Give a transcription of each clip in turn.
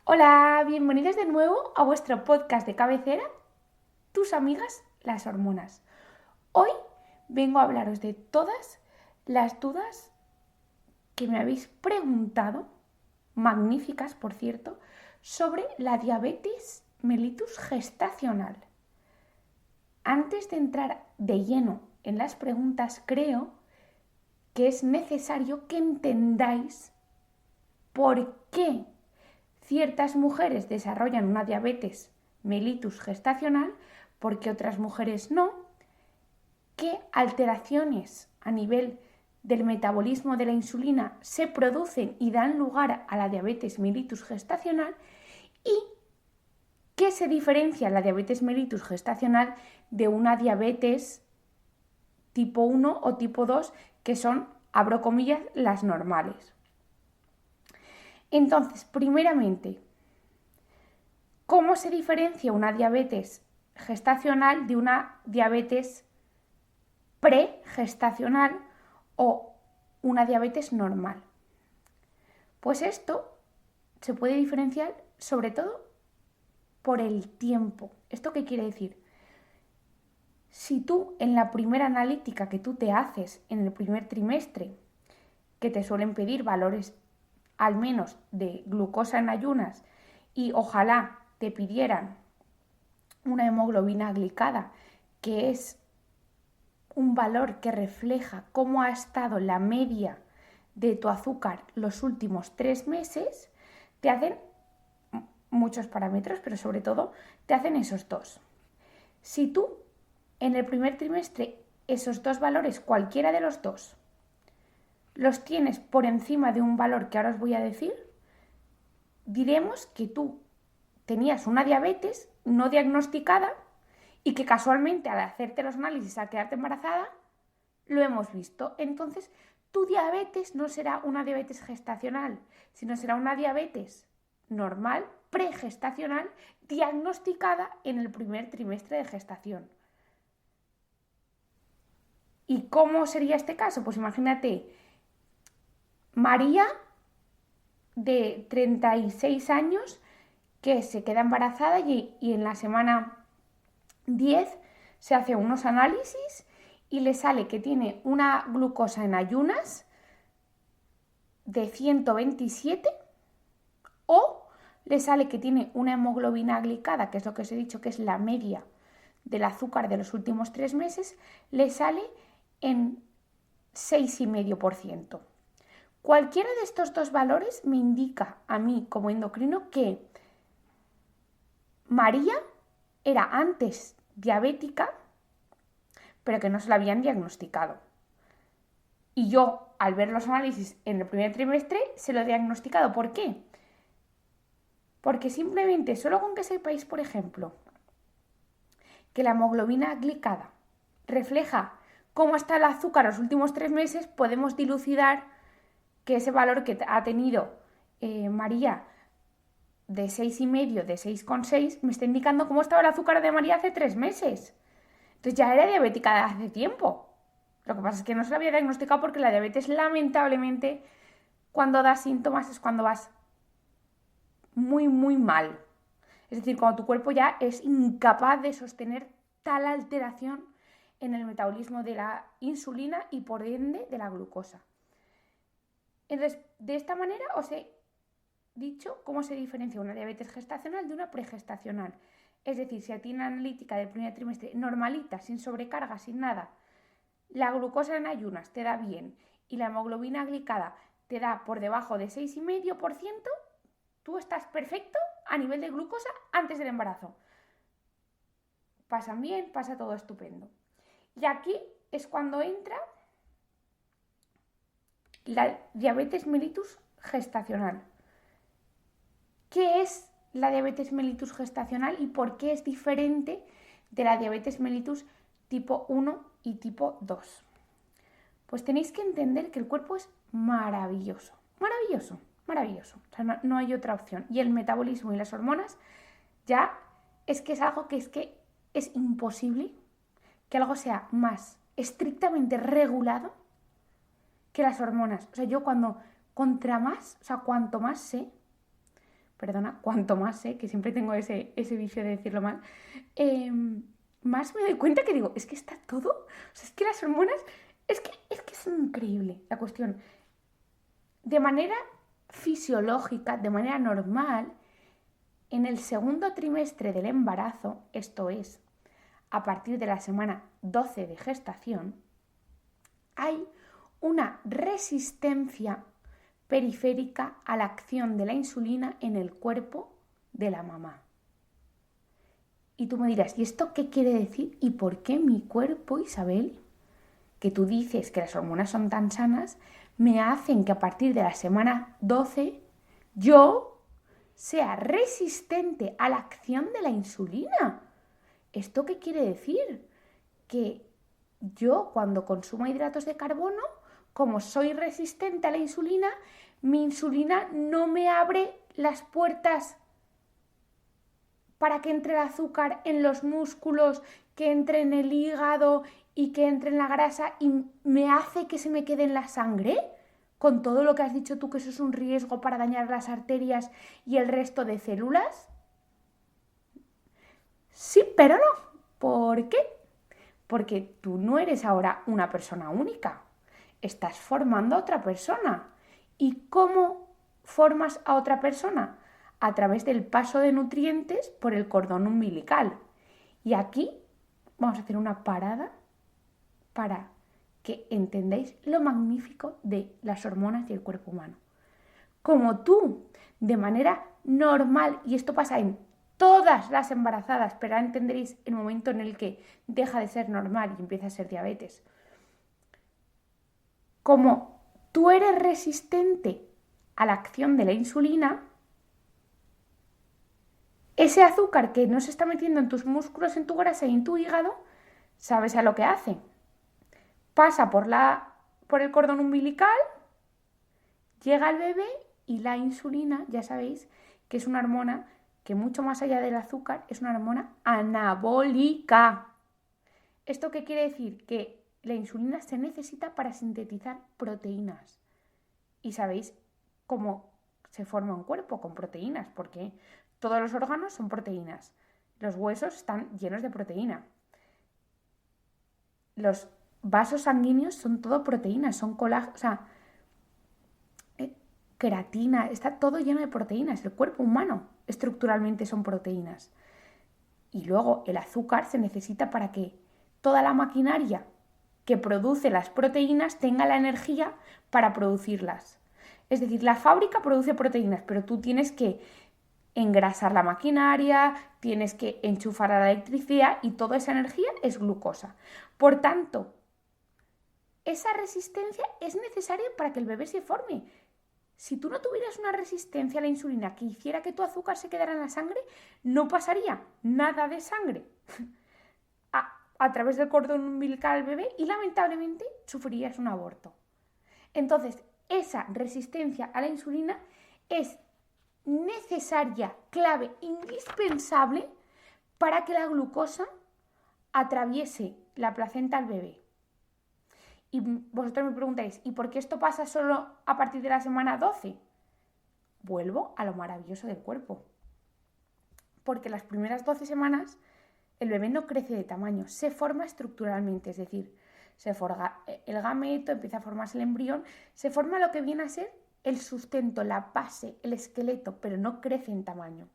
Hola, bienvenidos de nuevo a vuestro podcast de cabecera, tus amigas las hormonas. Hoy vengo a hablaros de todas las dudas que me habéis preguntado, magníficas por cierto, sobre la diabetes mellitus gestacional. Antes de entrar de lleno en las preguntas, creo que es necesario que entendáis por qué ciertas mujeres desarrollan una diabetes mellitus gestacional, porque otras mujeres no, qué alteraciones a nivel del metabolismo de la insulina se producen y dan lugar a la diabetes mellitus gestacional y qué se diferencia la diabetes mellitus gestacional de una diabetes tipo 1 o tipo 2, que son, abro comillas, las normales. Entonces, primeramente, ¿cómo se diferencia una diabetes gestacional de una diabetes pregestacional o una diabetes normal? Pues esto se puede diferenciar sobre todo por el tiempo. ¿Esto qué quiere decir? Si tú en la primera analítica que tú te haces en el primer trimestre, que te suelen pedir valores al menos de glucosa en ayunas y ojalá te pidieran una hemoglobina glicada, que es un valor que refleja cómo ha estado la media de tu azúcar los últimos 3 meses, te hacen muchos parámetros, pero sobre todo te hacen esos dos. Si tú en el primer trimestre esos dos valores, cualquiera de los dos, los tienes por encima de un valor que ahora os voy a decir, diremos que tú tenías una diabetes no diagnosticada y que casualmente al hacerte los análisis, al quedarte embarazada, lo hemos visto. Entonces, tu diabetes no será una diabetes gestacional, sino será una diabetes normal, pregestacional, diagnosticada en el primer trimestre de gestación. ¿Y cómo sería este caso? Pues imagínate, María, de 36 años, que se queda embarazada y en la semana 10 se hace unos análisis y le sale que tiene una glucosa en ayunas de 127 o le sale que tiene una hemoglobina glicada, que es lo que os he dicho que es la media del azúcar de los últimos 3 meses, le sale en 6,5%. Cualquiera de estos dos valores me indica a mí como endocrino que María era antes diabética, pero que no se la habían diagnosticado. Y yo, al ver los análisis en el primer trimestre, se lo he diagnosticado. ¿Por qué? Porque simplemente, solo con que sepáis, por ejemplo, que la hemoglobina glicada refleja cómo está el azúcar los últimos 3 meses, podemos dilucidar que ese valor que ha tenido María de 6,5, de 6,6, me está indicando cómo estaba el azúcar de María hace 3 meses. Entonces ya era diabética de hace tiempo. Lo que pasa es que no se la había diagnosticado porque la diabetes, lamentablemente, cuando da síntomas es cuando vas muy, muy mal. Es decir, cuando tu cuerpo ya es incapaz de sostener tal alteración en el metabolismo de la insulina y por ende de la glucosa. Entonces, de esta manera os he dicho cómo se diferencia una diabetes gestacional de una pregestacional. Es decir, si a ti una analítica del primer trimestre normalita, sin sobrecarga, sin nada, la glucosa en ayunas te da bien y la hemoglobina glicada te da por debajo de 6,5%, tú estás perfecto a nivel de glucosa antes del embarazo. Pasan bien, pasa todo estupendo. Y aquí es cuando entra la diabetes mellitus gestacional. ¿Qué es la diabetes mellitus gestacional y por qué es diferente de la diabetes mellitus tipo 1 y tipo 2? Pues tenéis que entender que el cuerpo es maravilloso, maravilloso, maravilloso. O sea, no hay otra opción. Y el metabolismo y las hormonas ya es que es algo que es imposible que algo sea más estrictamente regulado que las hormonas. O sea, yo cuanto más sé, perdona, cuanto más sé, que siempre tengo ese vicio de decirlo mal, más me doy cuenta que digo, es que está todo, o sea, es que las hormonas, es que es increíble la cuestión. De manera fisiológica, de manera normal, en el segundo trimestre del embarazo, esto es, a partir de la semana 12 de gestación, hay una resistencia periférica a la acción de la insulina en el cuerpo de la mamá. Y tú me dirás, ¿y esto qué quiere decir? ¿Y por qué mi cuerpo, Isabel, que tú dices que las hormonas son tan sanas, me hacen que a partir de la semana 12 yo sea resistente a la acción de la insulina? ¿Esto qué quiere decir? Que yo cuando consumo hidratos de carbono, como soy resistente a la insulina, mi insulina no me abre las puertas para que entre el azúcar en los músculos, que entre en el hígado y que entre en la grasa y me hace que se me quede en la sangre. Con todo lo que has dicho tú, que eso es un riesgo para dañar las arterias y el resto de células. Sí, pero no. ¿Por qué? Porque tú no eres ahora una persona única. Estás formando a otra persona. ¿Y cómo formas a otra persona? A través del paso de nutrientes por el cordón umbilical. Y aquí vamos a hacer una parada para que entendáis lo magnífico de las hormonas y el cuerpo humano. Como tú, de manera normal, y esto pasa en todas las embarazadas, pero ahora entenderéis el momento en el que deja de ser normal y empieza a ser diabetes. Como tú eres resistente a la acción de la insulina, ese azúcar que no se está metiendo en tus músculos, en tu grasa y en tu hígado, ¿sabes a lo que hace? Pasa por el cordón umbilical, llega al bebé y la insulina, ya sabéis que es una hormona que mucho más allá del azúcar es una hormona anabólica. ¿Esto qué quiere decir? Que la insulina se necesita para sintetizar proteínas. Y sabéis cómo se forma un cuerpo con proteínas, porque todos los órganos son proteínas. Los huesos están llenos de proteína. Los vasos sanguíneos son todo proteínas, son colágeno, o sea, queratina, está todo lleno de proteínas. El cuerpo humano estructuralmente son proteínas. Y luego el azúcar se necesita para que toda la maquinaria que produce las proteínas tenga la energía para producirlas. Es decir, la fábrica produce proteínas, pero tú tienes que engrasar la maquinaria, tienes que enchufar a la electricidad y toda esa energía es glucosa. Por tanto, esa resistencia es necesaria para que el bebé se forme. Si tú no tuvieras una resistencia a la insulina que hiciera que tu azúcar se quedara en la sangre, no pasaría nada de sangre a través del cordón umbilical al bebé y lamentablemente sufrirías un aborto. Entonces, esa resistencia a la insulina es necesaria, clave, indispensable para que la glucosa atraviese la placenta al bebé. Y vosotros me preguntáis, ¿y por qué esto pasa solo a partir de la semana 12? Vuelvo a lo maravilloso del cuerpo. Porque las primeras 12 semanas el bebé no crece de tamaño, se forma estructuralmente, es decir, se forma el gameto, empieza a formarse el embrión, se forma lo que viene a ser el sustento, la base, el esqueleto, pero no crece en tamaño.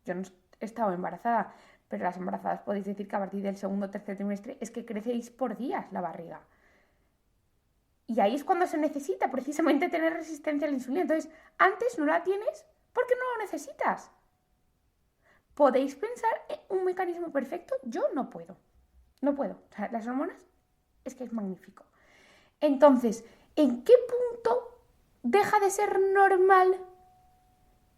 Yo no he estado embarazada, pero las embarazadas podéis decir que a partir del segundo o tercer trimestre es que crecéis por días la barriga. Y ahí es cuando se necesita precisamente tener resistencia a la insulina. Entonces, antes no la tienes porque no lo necesitas. ¿Podéis pensar en un mecanismo perfecto? Yo no puedo. No puedo. O sea, las hormonas es que es magnífico. Entonces, ¿en qué punto deja de ser normal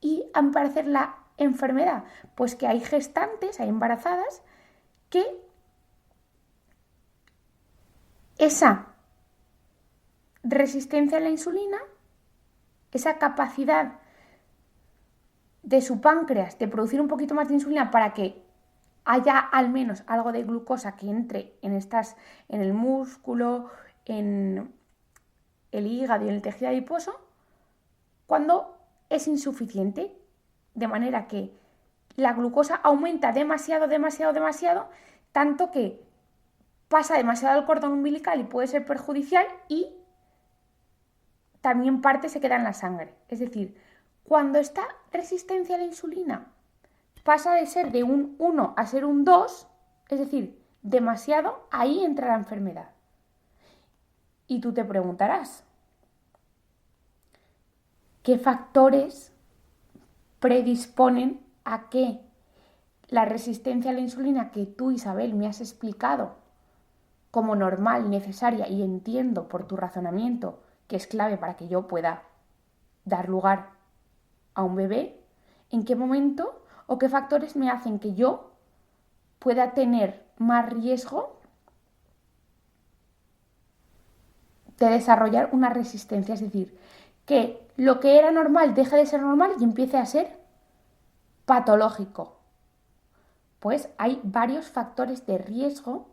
y aparecer la enfermedad? Pues que hay gestantes, hay embarazadas, que esa resistencia a la insulina, esa capacidad de su páncreas de producir un poquito más de insulina para que haya al menos algo de glucosa que entre en el músculo, en el hígado y en el tejido adiposo, cuando es insuficiente. de manera que la glucosa aumenta demasiado, tanto que pasa demasiado al cordón umbilical y puede ser perjudicial y también parte se queda en la sangre. Es decir, cuando esta resistencia a la insulina pasa de ser de un 1 a ser un 2, es decir, demasiado, ahí entra la enfermedad. Y tú te preguntarás, ¿qué factores predisponen a que la resistencia a la insulina que tú, Isabel, me has explicado como normal, necesaria y entiendo por tu razonamiento que es clave para que yo pueda dar lugar a un bebé, en qué momento o qué factores me hacen que yo pueda tener más riesgo de desarrollar una resistencia? Es decir, que lo que era normal deje de ser normal y empiece a ser patológico. Pues hay varios factores de riesgo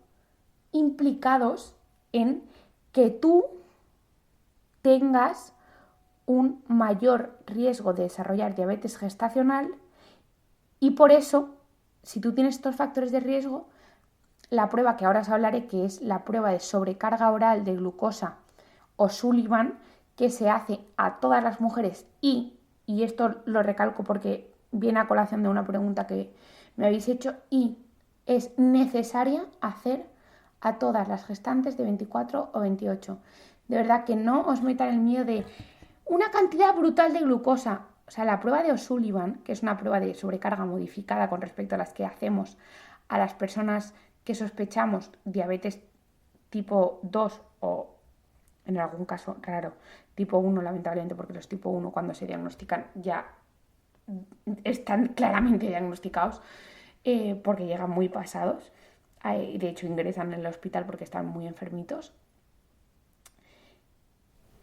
implicados en que tú tengas un mayor riesgo de desarrollar diabetes gestacional y por eso, si tú tienes estos factores de riesgo, la prueba que ahora os hablaré, que es la prueba de sobrecarga oral de glucosa O'Sullivan, que se hace a todas las mujeres y esto lo recalco porque viene a colación de una pregunta que me habéis hecho, y es necesaria hacer a todas las gestantes de 24 o 28. De verdad que no os metan el miedo de una cantidad brutal de glucosa. O sea, la prueba de O'Sullivan, que es una prueba de sobrecarga modificada con respecto a las que hacemos a las personas que sospechamos diabetes tipo 2 o, en algún caso raro, tipo 1, lamentablemente, porque los tipo 1 cuando se diagnostican ya están claramente diagnosticados porque llegan muy pasados. De hecho, ingresan en el hospital porque están muy enfermitos.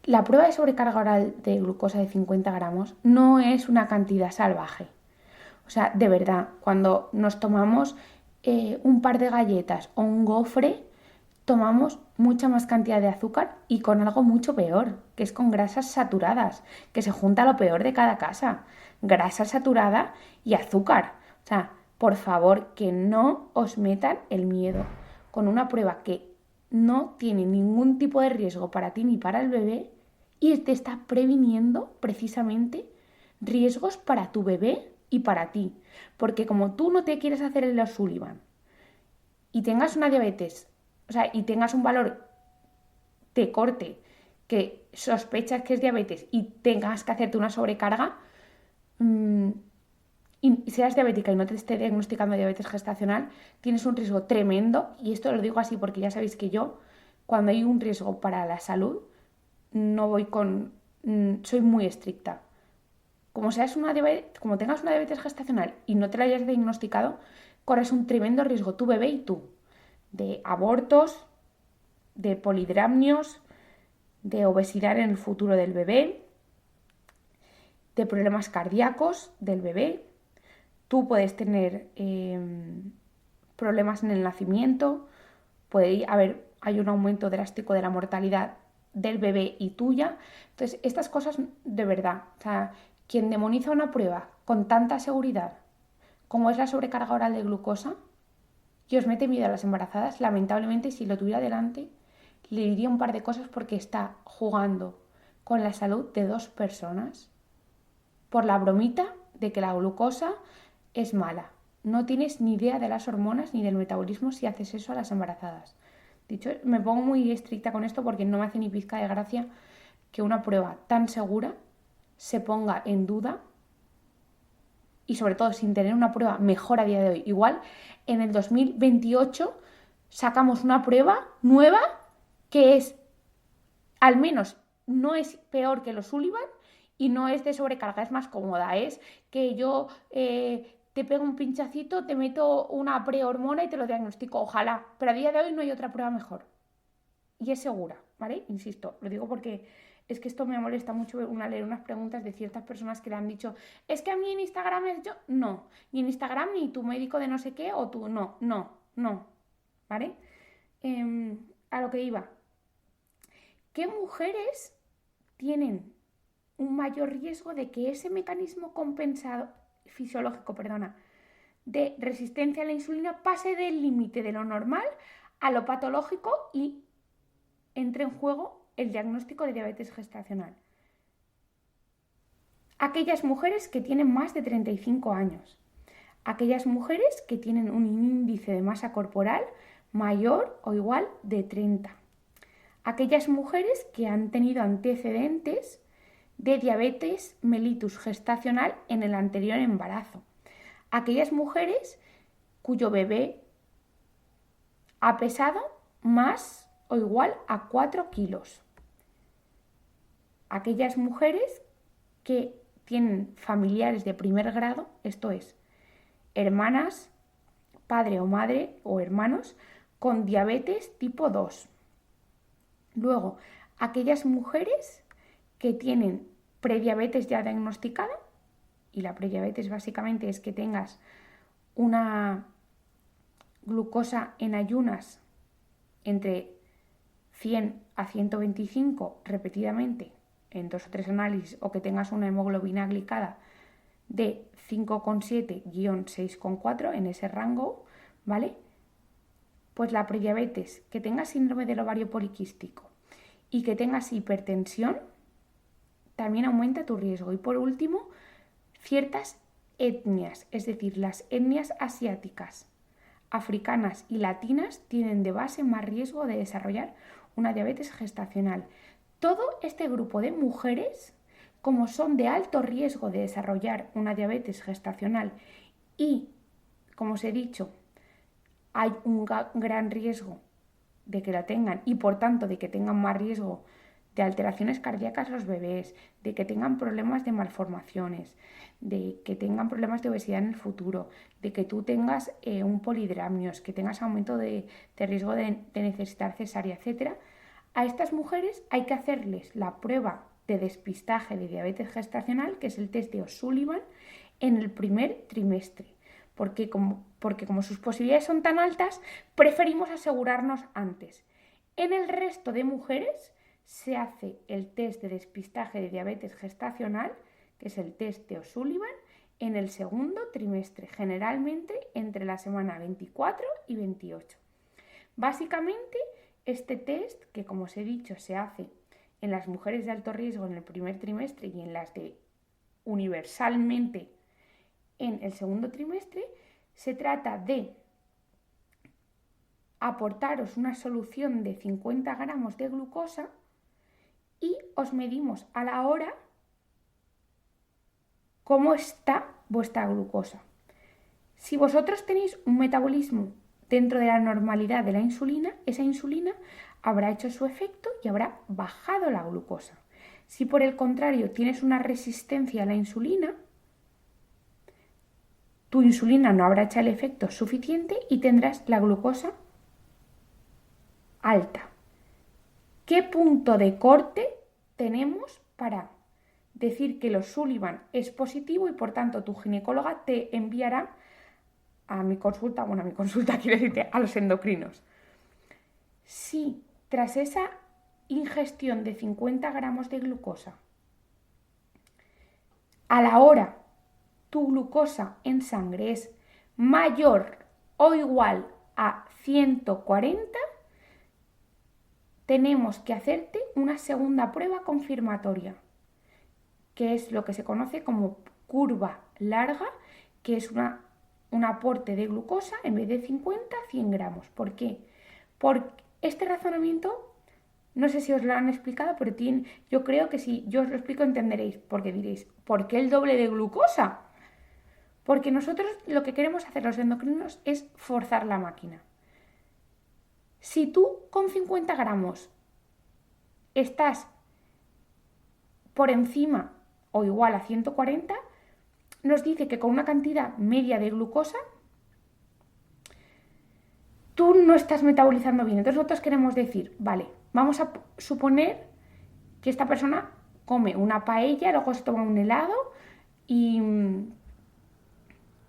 La prueba de sobrecarga oral de glucosa de 50 gramos no es una cantidad salvaje. O sea, de verdad, cuando nos tomamos un par de galletas o un gofre, tomamos mucha más cantidad de azúcar y con algo mucho peor, que es con grasas saturadas, que se junta lo peor de cada casa. Grasa saturada y azúcar. O sea, por favor, que no os metan el miedo con una prueba que no tiene ningún tipo de riesgo para ti ni para el bebé y te está previniendo precisamente riesgos para tu bebé y para ti. Porque como tú no te quieres hacer el O'Sullivan y tengas una diabetes, o sea, y tengas un valor de corte que sospechas que es diabetes y tengas que hacerte una sobrecarga, y seas diabética y no te esté diagnosticando diabetes gestacional, tienes un riesgo tremendo, y esto lo digo así porque ya sabéis que yo, cuando hay un riesgo para la salud, no voy con... soy muy estricta. Como tengas una diabetes gestacional y no te la hayas diagnosticado, corres un tremendo riesgo, tu bebé y tú, de abortos, de polidramnios, de obesidad en el futuro del bebé, de problemas cardíacos del bebé. Tú puedes tener problemas en el nacimiento, hay un aumento drástico de la mortalidad del bebé y tuya. Entonces, estas cosas de verdad, o sea, quien demoniza una prueba con tanta seguridad como es la sobrecarga oral de glucosa y os mete miedo a las embarazadas, lamentablemente, si lo tuviera delante, le diría un par de cosas porque está jugando con la salud de 2 personas por la bromita de que la glucosa es mala. No tienes ni idea de las hormonas ni del metabolismo si haces eso a las embarazadas. Dicho, me pongo muy estricta con esto porque no me hace ni pizca de gracia que una prueba tan segura se ponga en duda y sobre todo sin tener una prueba mejor a día de hoy. Igual en el 2028 sacamos una prueba nueva que es, al menos no es peor que los Sullivan y no es de sobrecarga, es más cómoda. Es que yo te pego un pinchacito, te meto una prehormona y te lo diagnostico, ojalá. Pero a día de hoy no hay otra prueba mejor. Y es segura, ¿vale? Insisto, lo digo porque es que esto me molesta mucho leer unas preguntas de ciertas personas que le han dicho, es que a mí en Instagram es yo. No, ni en Instagram ni tu médico de no sé qué o tú, no, ¿vale? A lo que iba. ¿Qué mujeres tienen un mayor riesgo de que ese mecanismo fisiológico, de resistencia a la insulina pase del límite de lo normal a lo patológico y entre en juego el diagnóstico de diabetes gestacional. Aquellas mujeres que tienen más de 35 años, aquellas mujeres que tienen un índice de masa corporal mayor o igual de 30, aquellas mujeres que han tenido antecedentes de diabetes mellitus gestacional en el anterior embarazo, aquellas mujeres cuyo bebé ha pesado más o igual a 4 kilos, aquellas mujeres que tienen familiares de primer grado, esto es, hermanas, padre o madre o hermanos con diabetes tipo 2. Luego, aquellas mujeres que tienen prediabetes ya diagnosticada, y la prediabetes básicamente es que tengas una glucosa en ayunas entre 100 a 125 repetidamente en 2 o 3 análisis, o que tengas una hemoglobina glicada de 5,7-6,4 en ese rango, ¿vale? Pues la prediabetes, que tengas síndrome del ovario poliquístico y que tengas hipertensión, también aumenta tu riesgo. Y por último, ciertas etnias, es decir, las etnias asiáticas, africanas y latinas tienen de base más riesgo de desarrollar una diabetes gestacional. Todo este grupo de mujeres, como son de alto riesgo de desarrollar una diabetes gestacional y, como os he dicho, hay un gran riesgo de que la tengan y por tanto de que tengan más riesgo de alteraciones cardíacas los bebés, de que tengan problemas de malformaciones, de que tengan problemas de obesidad en el futuro, de que tú tengas un polidramnios, que tengas aumento de riesgo de necesitar cesárea, etc. A estas mujeres hay que hacerles la prueba de despistaje de diabetes gestacional, que es el test de O'Sullivan, en el primer trimestre. Porque como sus posibilidades son tan altas, preferimos asegurarnos antes. En el resto de mujeres se hace el test de despistaje de diabetes gestacional, que es el test de O'Sullivan, en el segundo trimestre, generalmente entre la semana 24 y 28. Básicamente, este test, que como os he dicho, se hace en las mujeres de alto riesgo en el primer trimestre y en las de universalmente en el segundo trimestre, se trata de aportaros una solución de 50 gramos de glucosa y os medimos a la hora cómo está vuestra glucosa. Si vosotros tenéis un metabolismo dentro de la normalidad de la insulina, esa insulina habrá hecho su efecto y habrá bajado la glucosa. Si por el contrario tienes una resistencia a la insulina, tu insulina no habrá hecho el efecto suficiente y tendrás la glucosa alta. ¿Qué punto de corte tenemos para decir que el O'Sullivan es positivo y por tanto tu ginecóloga te enviará a mi consulta, quiero decirte, a los endocrinos? Si tras esa ingestión de 50 gramos de glucosa, a la hora tu glucosa en sangre es mayor o igual a 140, tenemos que hacerte una segunda prueba confirmatoria, que es lo que se conoce como curva larga, que es un aporte de glucosa en vez de 50, 100 gramos. ¿Por qué? Por este razonamiento, no sé si os lo han explicado, pero yo creo que si yo os lo explico entenderéis, porque diréis, ¿por qué el doble de glucosa? Porque nosotros lo que queremos hacer los endocrinos es forzar la máquina. Si tú con 50 gramos estás por encima o igual a 140, nos dice que con una cantidad media de glucosa tú no estás metabolizando bien. Entonces nosotros queremos decir, vale, vamos a suponer que esta persona come una paella, luego se toma un helado y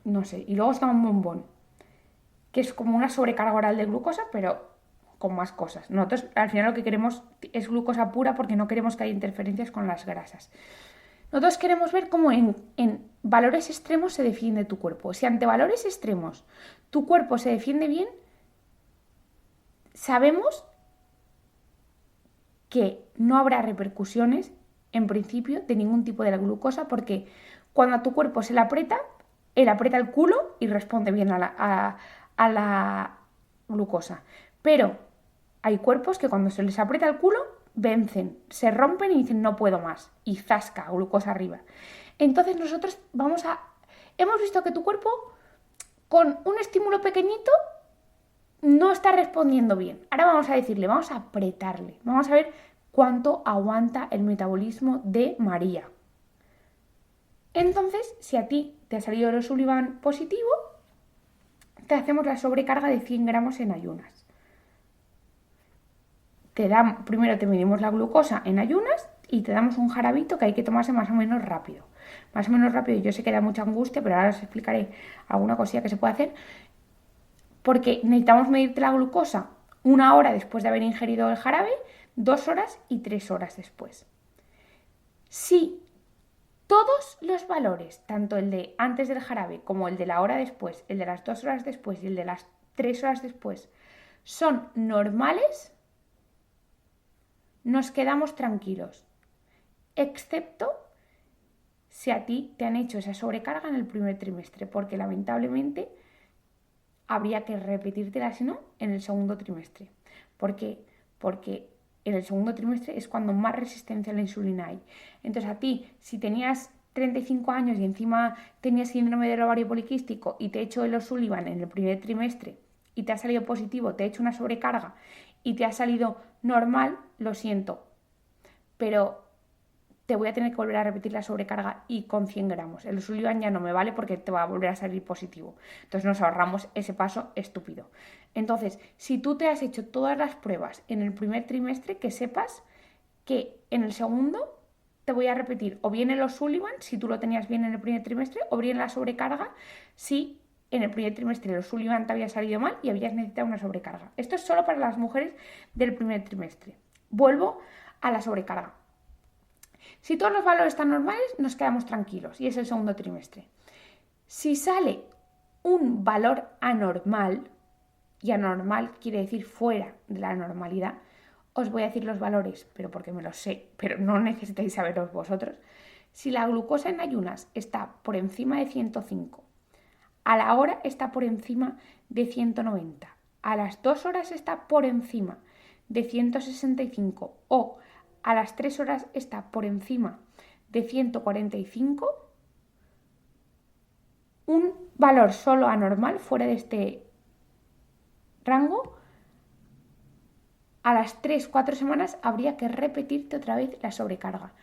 no sé, y luego se toma un bombón, que es como una sobrecarga oral de glucosa, pero con más cosas. Nosotros al final lo que queremos es glucosa pura porque no queremos que haya interferencias con las grasas. Nosotros queremos ver cómo en valores extremos se defiende tu cuerpo. Si ante valores extremos tu cuerpo se defiende bien, sabemos que no habrá repercusiones, en principio, de ningún tipo de la glucosa, porque cuando a tu cuerpo se le aprieta, él aprieta el culo y responde bien a la glucosa. Pero hay cuerpos que cuando se les aprieta el culo, vencen, se rompen y dicen no puedo más, y zasca, glucosa arriba. Entonces nosotros hemos visto que tu cuerpo con un estímulo pequeñito no está respondiendo bien. Ahora vamos a decirle, vamos a apretarle, vamos a ver cuánto aguanta el metabolismo de María. Entonces, si a ti te ha salido el O'Sullivan positivo, te hacemos la sobrecarga de 100 gramos en ayunas. Primero te medimos la glucosa en ayunas y te damos un jarabito que hay que tomarse más o menos rápido. Más o menos rápido, yo sé que da mucha angustia, pero ahora os explicaré alguna cosilla que se puede hacer. Porque necesitamos medirte la glucosa 1 hora después de haber ingerido el jarabe, 2 horas y 3 horas después. Si todos los valores, tanto el de antes del jarabe como el de la hora después, el de las 2 horas después y el de las 3 horas después, son normales, nos quedamos tranquilos, excepto si a ti te han hecho esa sobrecarga en el primer trimestre, porque lamentablemente habría que repetírtela, si no, en el segundo trimestre. ¿Por qué? Porque en el segundo trimestre es cuando más resistencia a la insulina hay. Entonces a ti, si tenías 35 años y encima tenías síndrome del ovario poliquístico y te he hecho el O'Sullivan en el primer trimestre y te ha salido positivo, te he hecho una sobrecarga y te ha salido normal, lo siento, pero te voy a tener que volver a repetir la sobrecarga y con 100 gramos. El O'Sullivan ya no me vale porque te va a volver a salir positivo. Entonces nos ahorramos ese paso estúpido. Entonces, si tú te has hecho todas las pruebas en el primer trimestre, que sepas que en el segundo te voy a repetir o bien el O'Sullivan, si tú lo tenías bien en el primer trimestre, o bien la sobrecarga, si en el primer trimestre el O'Sullivan te había salido mal y habías necesitado una sobrecarga. Esto es solo para las mujeres del primer trimestre. Vuelvo a la sobrecarga. Si todos los valores están normales, nos quedamos tranquilos y es el segundo trimestre. Si sale un valor anormal, y anormal quiere decir fuera de la normalidad, os voy a decir los valores, pero porque me los sé, pero no necesitáis saberlos vosotros. Si la glucosa en ayunas está por encima de 105, a la hora está por encima de 190, a las 2 horas está por encima de 165 o a las 3 horas está por encima de 145, un valor solo anormal fuera de este rango, a las 3-4 semanas habría que repetirte otra vez la sobrecarga.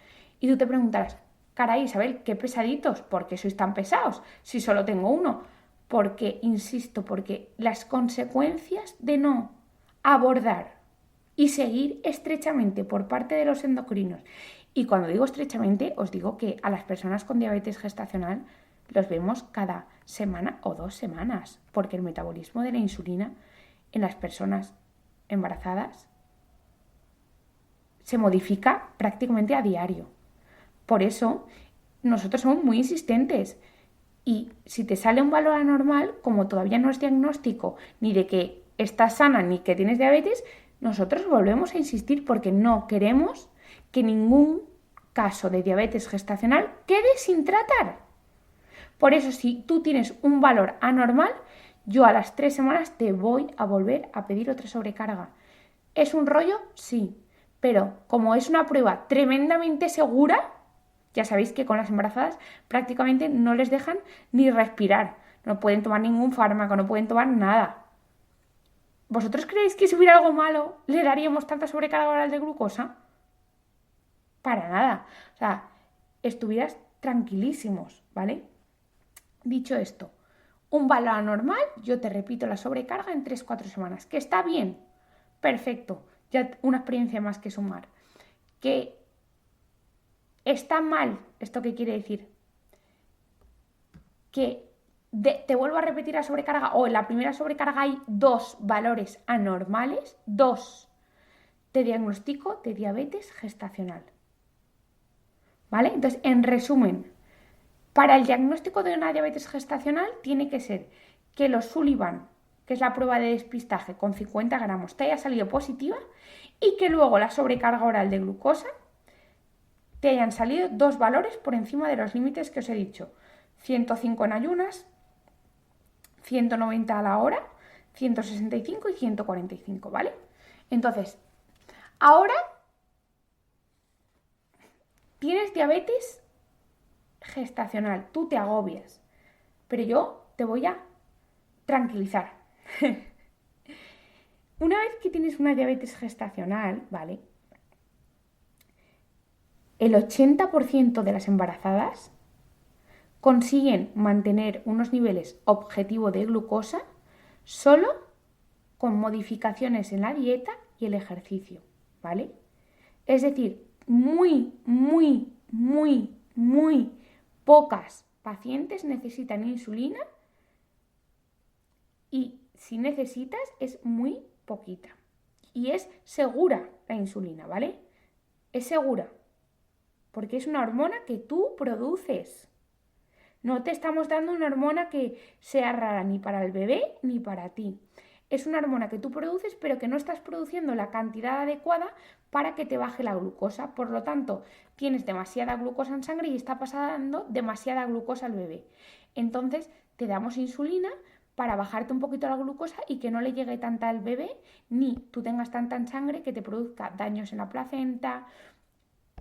Y tú te preguntarás, caray Isabel, qué pesaditos, ¿por qué sois tan pesados si solo tengo uno? Porque, insisto, porque las consecuencias de no abordar y seguir estrechamente por parte de los endocrinos. Y cuando digo estrechamente, os digo que a las personas con diabetes gestacional los vemos cada semana o 2 semanas, porque el metabolismo de la insulina en las personas embarazadas se modifica prácticamente a diario. Por eso nosotros somos muy insistentes. Y si te sale un valor anormal, como todavía no es diagnóstico ni de que estás sana ni que tienes diabetes, nosotros volvemos a insistir porque no queremos que ningún caso de diabetes gestacional quede sin tratar. Por eso, si tú tienes un valor anormal, yo a las 3 semanas te voy a volver a pedir otra sobrecarga. ¿Es un rollo? Sí. Pero como es una prueba tremendamente segura, ya sabéis que con las embarazadas prácticamente no les dejan ni respirar. No pueden tomar ningún fármaco, no pueden tomar nada. ¿Vosotros creéis que si hubiera algo malo le daríamos tanta sobrecarga oral de glucosa? Para nada. O sea, estuvieras tranquilísimos, ¿vale? Dicho esto, un valor anormal, yo te repito la sobrecarga en 3-4 semanas. ¿Que está bien? Perfecto. Ya una experiencia más que sumar. ¿Que está mal? ¿Esto qué quiere decir? Que te vuelvo a repetir la sobrecarga, o en la primera sobrecarga hay 2 valores anormales, 2. Te diagnostico de diabetes gestacional. ¿Vale? Entonces, en resumen, Para el diagnóstico de una diabetes gestacional tiene que ser que los Sullivan, que es la prueba de despistaje con 50 gramos, te haya salido positiva y que luego la sobrecarga oral de glucosa te hayan salido 2 valores por encima de los límites que os he dicho. 105 en ayunas, 190 a la hora, 165 y 145, ¿vale? Entonces, ahora tienes diabetes gestacional, tú te agobias, pero yo te voy a tranquilizar. Una vez que tienes una diabetes gestacional, ¿vale? El 80% de las embarazadas consiguen mantener unos niveles objetivos de glucosa solo con modificaciones en la dieta y el ejercicio, ¿vale? Es decir, muy pocas pacientes necesitan insulina y si necesitas es muy poquita. Y es segura la insulina, ¿vale? Es segura porque es una hormona que tú produces. No te estamos dando una hormona que sea rara ni para el bebé ni para ti. Es una hormona que tú produces, pero que no estás produciendo la cantidad adecuada para que te baje la glucosa. Por lo tanto, tienes demasiada glucosa en sangre y está pasando demasiada glucosa al bebé. Entonces, te damos insulina para bajarte un poquito la glucosa y que no le llegue tanta al bebé, ni tú tengas tanta en sangre que te produzca daños en la placenta,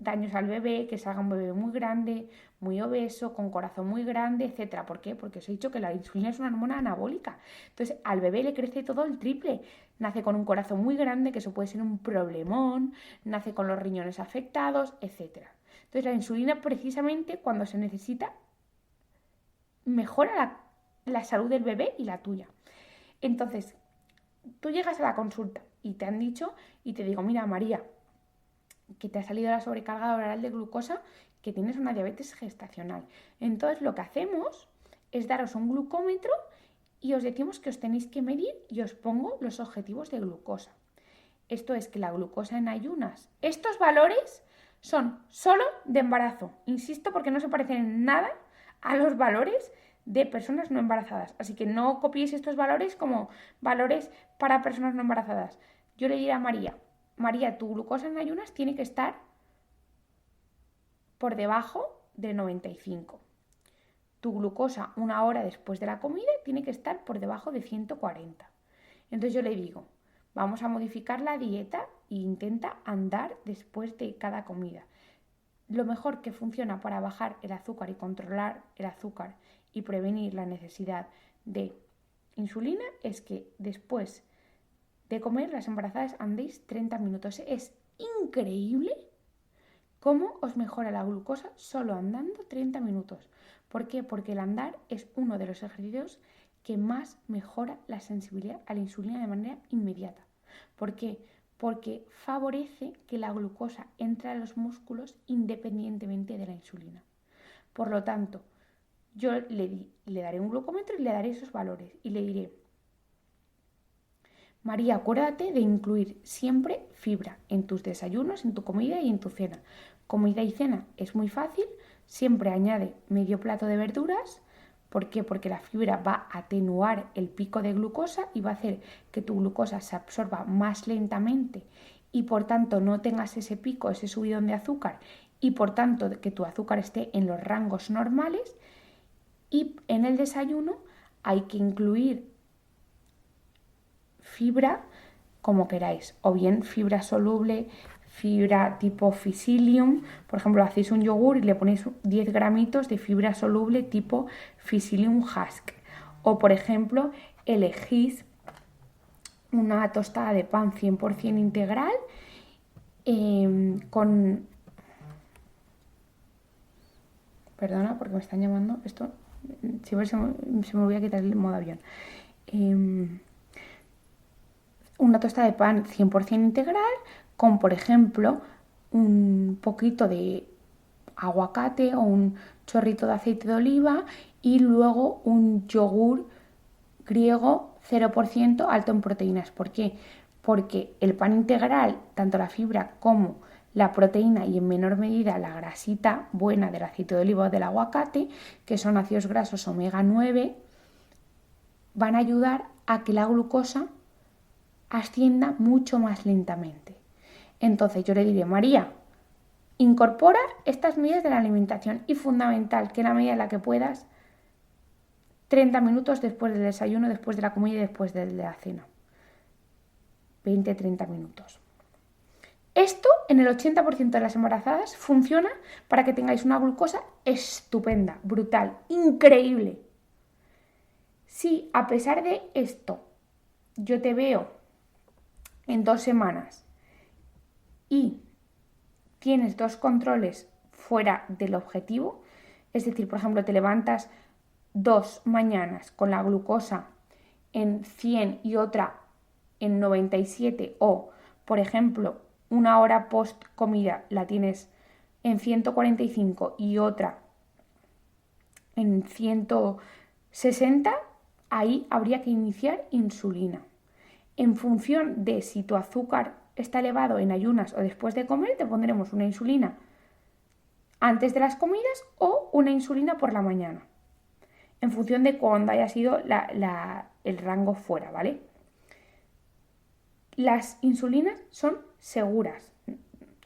daños al bebé, que salga un bebé muy grande, muy obeso, con corazón muy grande, etcétera. ¿Por qué? Porque os he dicho que la insulina es una hormona anabólica. Entonces, al bebé le crece todo el triple. Nace con un corazón muy grande, que eso puede ser un problemón, nace con los riñones afectados, etcétera. Entonces, la insulina precisamente cuando se necesita mejora la salud del bebé y la tuya. Entonces, tú llegas a la consulta y te han dicho y te digo, mira María, que te ha salido la sobrecarga oral de glucosa, que tienes una diabetes gestacional. Entonces lo que hacemos es daros un glucómetro y os decimos que os tenéis que medir y os pongo los objetivos de glucosa. Esto es que la glucosa en ayunas, estos valores son solo de embarazo, insisto, porque no se parecen en nada a los valores de personas no embarazadas. Así que no copiéis estos valores como valores para personas no embarazadas. Yo le diré a María, tu glucosa en ayunas tiene que estar por debajo de 95. Tu glucosa una hora después de la comida tiene que estar por debajo de 140. Entonces yo le digo, vamos a modificar la dieta e intenta andar después de cada comida. Lo mejor que funciona para bajar el azúcar y controlar el azúcar y prevenir la necesidad de insulina es que después de comer las embarazadas andéis 30 minutos. Es increíble cómo os mejora la glucosa solo andando 30 minutos. ¿Por qué? Porque el andar es uno de los ejercicios que más mejora la sensibilidad a la insulina de manera inmediata. ¿Por qué? Porque favorece que la glucosa entre a los músculos independientemente de la insulina. Por lo tanto, yo le daré un glucómetro y le daré esos valores y le diré, María, acuérdate de incluir siempre fibra en tus desayunos, en tu comida y en tu cena. Comida y cena es muy fácil, siempre añade medio plato de verduras. ¿Por qué? Porque la fibra va a atenuar el pico de glucosa y va a hacer que tu glucosa se absorba más lentamente y por tanto no tengas ese pico, ese subidón de azúcar y por tanto que tu azúcar esté en los rangos normales. Y en el desayuno hay que incluir fibra como queráis, o bien fibra soluble, fibra tipo Psyllium, por ejemplo, hacéis un yogur y le ponéis 10 gramitos de fibra soluble tipo Psyllium husk, o por ejemplo, elegís una tostada de pan 100% integral con... Perdona porque me están llamando, esto siempre se me voy a quitar el modo avión. Una tostada de pan 100% integral con, por ejemplo, un poquito de aguacate o un chorrito de aceite de oliva y luego un yogur griego 0% alto en proteínas. ¿Por qué? Porque el pan integral, tanto la fibra como la proteína y en menor medida la grasita buena del aceite de oliva o del aguacate, que son ácidos grasos omega 9, van a ayudar a que la glucosa ascienda mucho más lentamente. Entonces yo le diré, María, incorpora estas medidas de la alimentación y fundamental que en la medida en la que puedas, 30 minutos después del desayuno, después de la comida y después de la cena. 20-30 minutos. Esto en el 80% de las embarazadas funciona para que tengáis una glucosa estupenda, brutal, increíble. Si a pesar de esto yo te veo en 2 semanas y tienes 2 controles fuera del objetivo, es decir, por ejemplo, te levantas 2 mañanas con la glucosa en 100 y otra en 97 o, por ejemplo, una hora post comida la tienes en 145 y otra en 160, ahí habría que iniciar insulina. En función de si tu azúcar está elevado en ayunas o después de comer, te pondremos una insulina antes de las comidas o una insulina por la mañana, en función de cuándo haya sido el rango fuera, ¿vale? Las insulinas son seguras.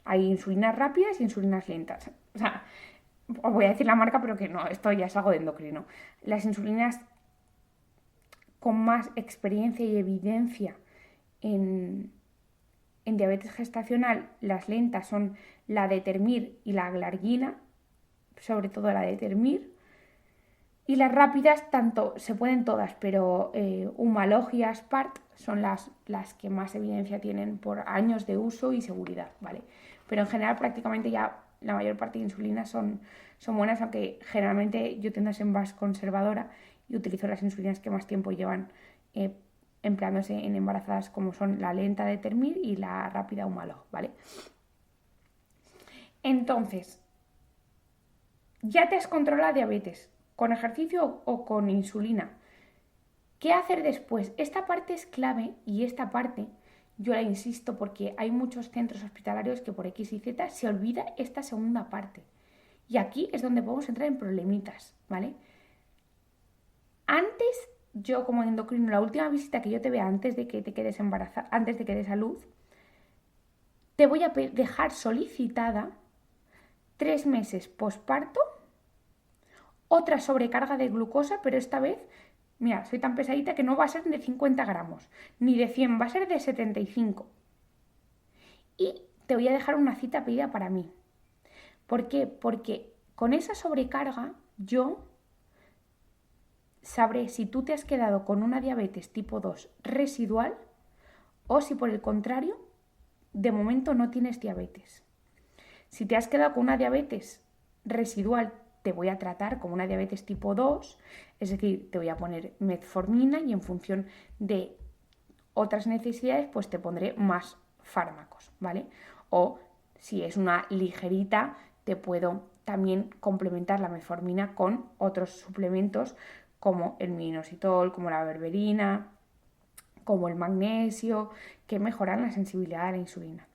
Hay insulinas rápidas y insulinas lentas. O sea, os voy a decir la marca, pero que no, esto ya es algo de endocrino. Las insulinas con más experiencia y evidencia en diabetes gestacional, las lentas son la Determir y la Glargina, sobre todo la Determir. Y las rápidas, tanto se pueden todas, pero Humalog y Aspart son las que más evidencia tienen por años de uso y seguridad, ¿vale? Pero en general prácticamente ya la mayor parte de insulinas son buenas, aunque generalmente yo tiendo a ser más conservadora y utilizo las insulinas que más tiempo llevan empleándose en embarazadas, como son la lenta Determir y la rápida Humalog, ¿vale? Entonces, ya te has controlado la diabetes, con ejercicio o con insulina. ¿Qué hacer después? Esta parte es clave y esta parte yo la insisto porque hay muchos centros hospitalarios que por X y Z se olvida esta segunda parte. Y aquí es donde podemos entrar en problemitas, ¿vale? Antes, yo como endocrino, la última visita que yo te vea antes de que te quedes embarazada, antes de que des a luz, te voy a dejar solicitada 3 meses posparto, otra sobrecarga de glucosa, pero esta vez, mira, soy tan pesadita que no va a ser de 50 gramos, ni de 100, va a ser de 75. Y te voy a dejar una cita pedida para mí. ¿Por qué? Porque con esa sobrecarga yo sabré si tú te has quedado con una diabetes tipo 2 residual o si por el contrario, de momento no tienes diabetes. Si te has quedado con una diabetes residual, te voy a tratar como una diabetes tipo 2, es decir, te voy a poner metformina y en función de otras necesidades, pues te pondré más fármacos, ¿vale? O si es una ligerita, te puedo también complementar la metformina con otros suplementos como el minoxidil, como la berberina, como el magnesio, que mejoran la sensibilidad a la insulina.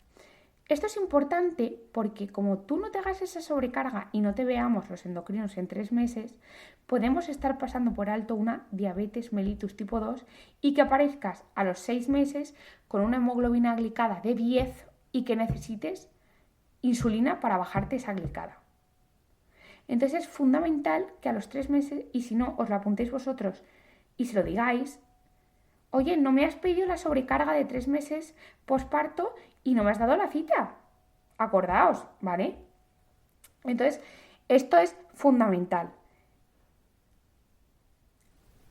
Esto es importante porque como tú no te hagas esa sobrecarga y no te veamos los endocrinos en 3 meses, podemos estar pasando por alto una diabetes mellitus tipo 2 y que aparezcas a los 6 meses con una hemoglobina glicada de 10 y que necesites insulina para bajarte esa glicada. Entonces es fundamental que a los 3 meses, y si no, os lo apuntéis vosotros y se lo digáis, oye, no me has pedido la sobrecarga de 3 meses posparto y no me has dado la cita. Acordaos, ¿vale? Entonces, esto es fundamental.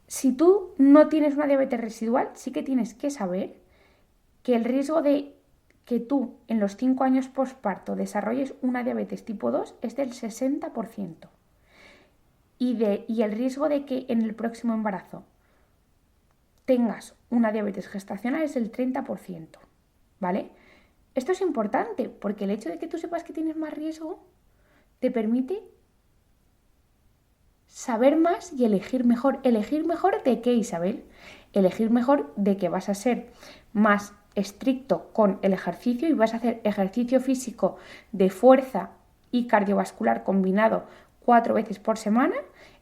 Si tú no tienes una diabetes residual, sí que tienes que saber que el riesgo de que tú en los 5 años posparto desarrolles una diabetes tipo 2 es del 60%. Y el riesgo de que en el próximo embarazo tengas una diabetes gestacional es del 30%, ¿vale? Esto es importante porque el hecho de que tú sepas que tienes más riesgo te permite saber más y elegir mejor. ¿Elegir mejor de qué, Isabel? Elegir mejor de que vas a ser más estricto con el ejercicio y vas a hacer ejercicio físico de fuerza y cardiovascular combinado 4 veces por semana,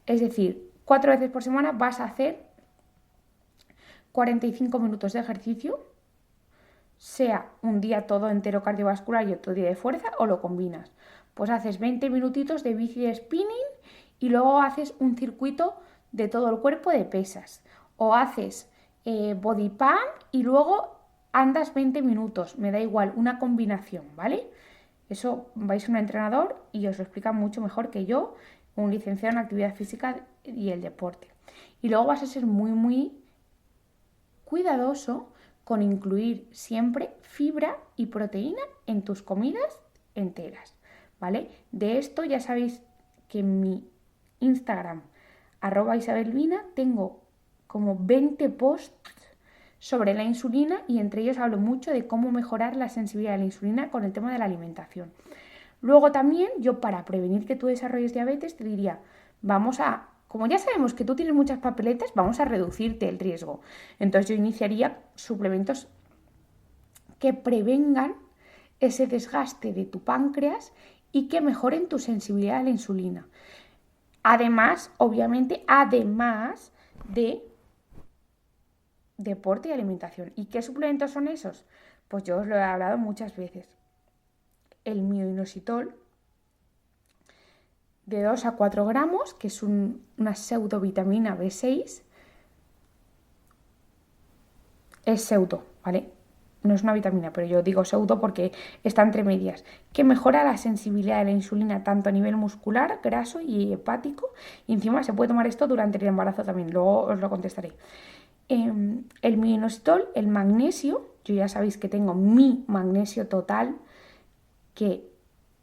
es decir, 4 veces por semana vas a hacer 45 minutos de ejercicio, sea un día todo entero cardiovascular y otro día de fuerza, o lo combinas. Pues haces 20 minutitos de bici de spinning y luego haces un circuito de todo el cuerpo de pesas. O haces body pump y luego andas 20 minutos. Me da igual, una combinación, ¿vale? Eso vais a un entrenador y os lo explica mucho mejor que yo, un licenciado en actividad física y el deporte. Y luego vas a ser muy, muy cuidadoso con incluir siempre fibra y proteína en tus comidas enteras, ¿vale? De esto ya sabéis que en mi Instagram, @isabelvina, tengo como 20 posts sobre la insulina y entre ellos hablo mucho de cómo mejorar la sensibilidad a la insulina con el tema de la alimentación. Luego también yo, para prevenir que tú desarrolles diabetes, te diría, como ya sabemos que tú tienes muchas papeletas, vamos a reducirte el riesgo. Entonces yo iniciaría suplementos que prevengan ese desgaste de tu páncreas y que mejoren tu sensibilidad a la insulina. Además, obviamente, además de deporte y alimentación. ¿Y qué suplementos son esos? Pues yo os lo he hablado muchas veces. El mioinositol de 2 a 4 gramos, que es una pseudovitamina B6. Es pseudo, ¿vale? No es una vitamina, pero yo digo pseudo porque está entre medias, que mejora la sensibilidad de la insulina tanto a nivel muscular, graso y hepático. Y encima se puede tomar esto durante el embarazo también, luego os lo contestaré. El mioinositol, el magnesio, yo ya sabéis que tengo mi magnesio total, que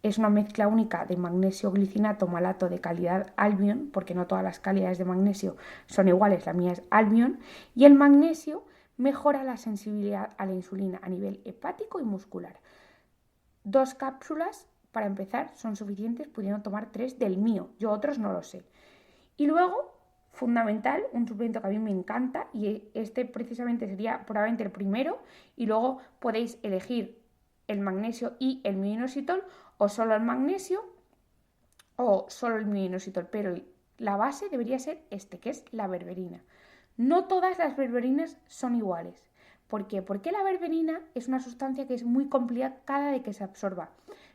es una mezcla única de magnesio glicinato malato de calidad Albion, porque no todas las calidades de magnesio son iguales, la mía es Albion, y el magnesio mejora la sensibilidad a la insulina a nivel hepático y muscular. 2 cápsulas para empezar son suficientes, pudiendo tomar 3 del mío, yo otros no lo sé. Y luego, fundamental, un suplemento que a mí me encanta, y este precisamente sería probablemente el primero, y luego podéis elegir el magnesio y el mioinositol, o solo el magnesio o solo el mioinositol, pero la base debería ser que es la berberina. No todas las berberinas son iguales. ¿Por qué? Porque la berberina es una sustancia que es muy complicada de que se absorba.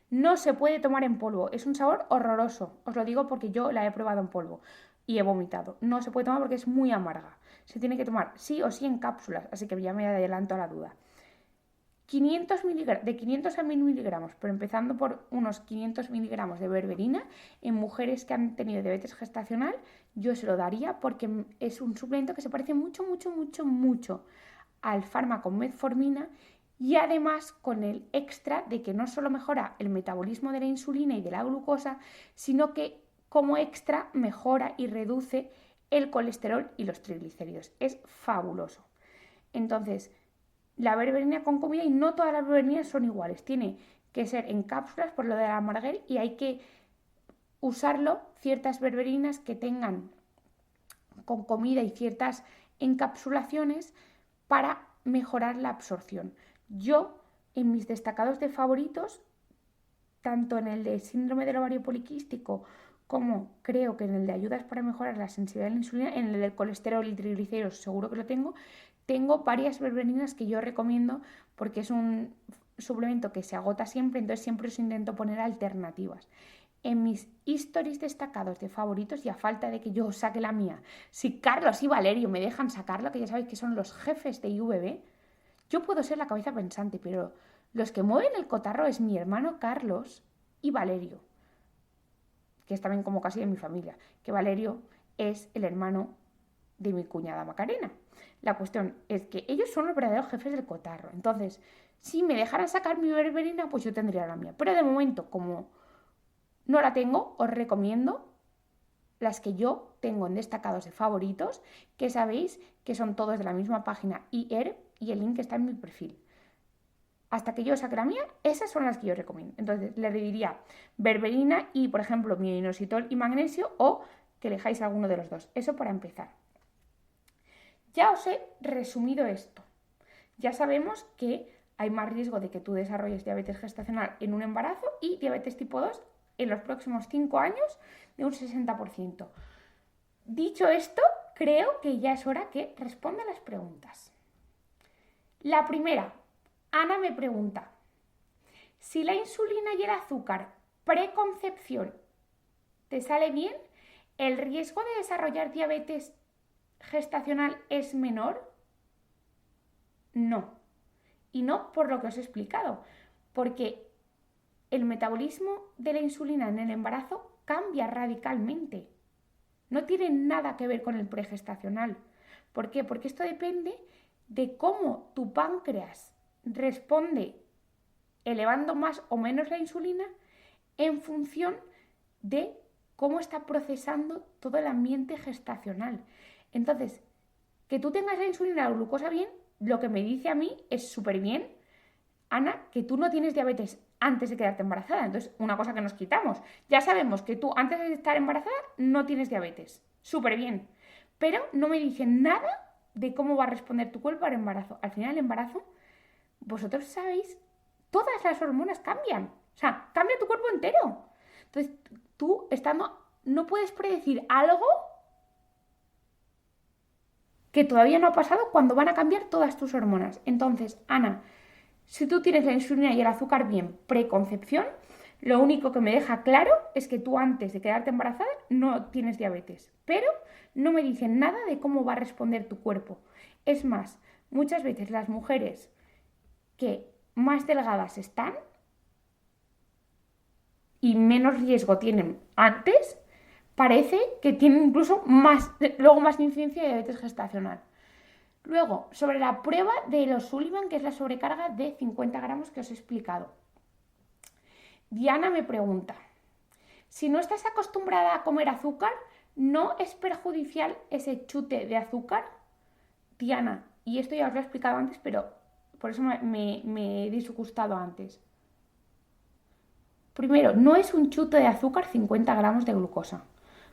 No se puede tomar en polvo, es un sabor horroroso. Os lo digo porque yo la he probado en polvo y he vomitado. No se puede tomar porque es muy amarga. Se tiene que tomar sí o sí en cápsulas, así que ya me adelanto a la duda. 500 de 500 a 1000 miligramos, pero empezando por unos 500 miligramos de berberina en mujeres que han tenido diabetes gestacional, yo se lo daría porque es un suplemento que se parece mucho, mucho, mucho, mucho al fármaco metformina, y además con el extra de que no solo mejora el metabolismo de la insulina y de la glucosa, sino que como extra mejora y reduce el colesterol y los triglicéridos. Es fabuloso. Entonces, la berberina con comida, y no todas las berberinas son iguales, tiene que ser en cápsulas por lo de la amarguer, y hay que usarlo ciertas berberinas que tengan con comida y ciertas encapsulaciones para mejorar la absorción. Yo, en mis destacados de favoritos, tanto en el de síndrome del ovario poliquístico como creo que en el de ayudas para mejorar la sensibilidad a la insulina, en el del colesterol y triglicéridos seguro que lo tengo varias berberinas que yo recomiendo porque es un suplemento que se agota siempre, entonces siempre os intento poner alternativas. En mis stories destacados de favoritos, y a falta de que yo saque la mía, si Carlos y Valerio me dejan sacarlo, que ya sabéis que son los jefes de IVB, yo puedo ser la cabeza pensante, pero los que mueven el cotarro es mi hermano Carlos y Valerio, que es también como casi de mi familia, que Valerio es el hermano de mi cuñada Macarena. La cuestión es que ellos son los verdaderos jefes del cotarro. Entonces, si me dejaran sacar mi berberina, pues yo tendría la mía. Pero de momento, como no la tengo, os recomiendo las que yo tengo en destacados de favoritos, que sabéis que son todos de la misma página IER, y el link está en mi perfil. Hasta que yo saque la mía, esas son las que yo recomiendo. Entonces, le diría berberina y, por ejemplo, mioinositol y magnesio, o que elijáis alguno de los dos. Eso para empezar. Ya os he resumido esto. Ya sabemos que hay más riesgo de que tú desarrolles diabetes gestacional en un embarazo y diabetes tipo 2 en los próximos 5 años de un 60%. Dicho esto, creo que ya es hora que responda a las preguntas. La primera, Ana me pregunta, si la insulina y el azúcar preconcepción te sale bien, ¿el riesgo de desarrollar diabetes gestacional es menor? No. Y no por lo que os he explicado, porque el metabolismo de la insulina en el embarazo cambia radicalmente. No tiene nada que ver con el pregestacional. ¿Por qué? Porque esto depende de cómo tu páncreas responde elevando más o menos la insulina en función de cómo está procesando todo el ambiente gestacional. Entonces, que tú tengas la insulina o la glucosa bien, lo que me dice a mí es súper bien, Ana, que tú no tienes diabetes antes de quedarte embarazada. Entonces, una cosa que nos quitamos. Ya sabemos que tú antes de estar embarazada no tienes diabetes. Súper bien. Pero no me dice nada de cómo va a responder tu cuerpo al embarazo. Al final, el embarazo, vosotros sabéis, todas las hormonas cambian. O sea, cambia tu cuerpo entero. Entonces, tú no puedes predecir algo que todavía no ha pasado cuando van a cambiar todas tus hormonas. Entonces, Ana, si tú tienes la insulina y el azúcar bien preconcepción, lo único que me deja claro es que tú antes de quedarte embarazada no tienes diabetes, pero no me dicen nada de cómo va a responder tu cuerpo. Es más, muchas veces las mujeres que más delgadas están y menos riesgo tienen antes, parece que tienen incluso luego más incidencia de diabetes gestacional. Luego, sobre la prueba de los Sullivan, que es la sobrecarga de 50 gramos que os he explicado. Diana me pregunta, si no estás acostumbrada a comer azúcar, ¿no es perjudicial ese chute de azúcar? Diana, y esto ya os lo he explicado antes, pero por eso me he disgustado antes. Primero, no es un chute de azúcar 50 gramos de glucosa.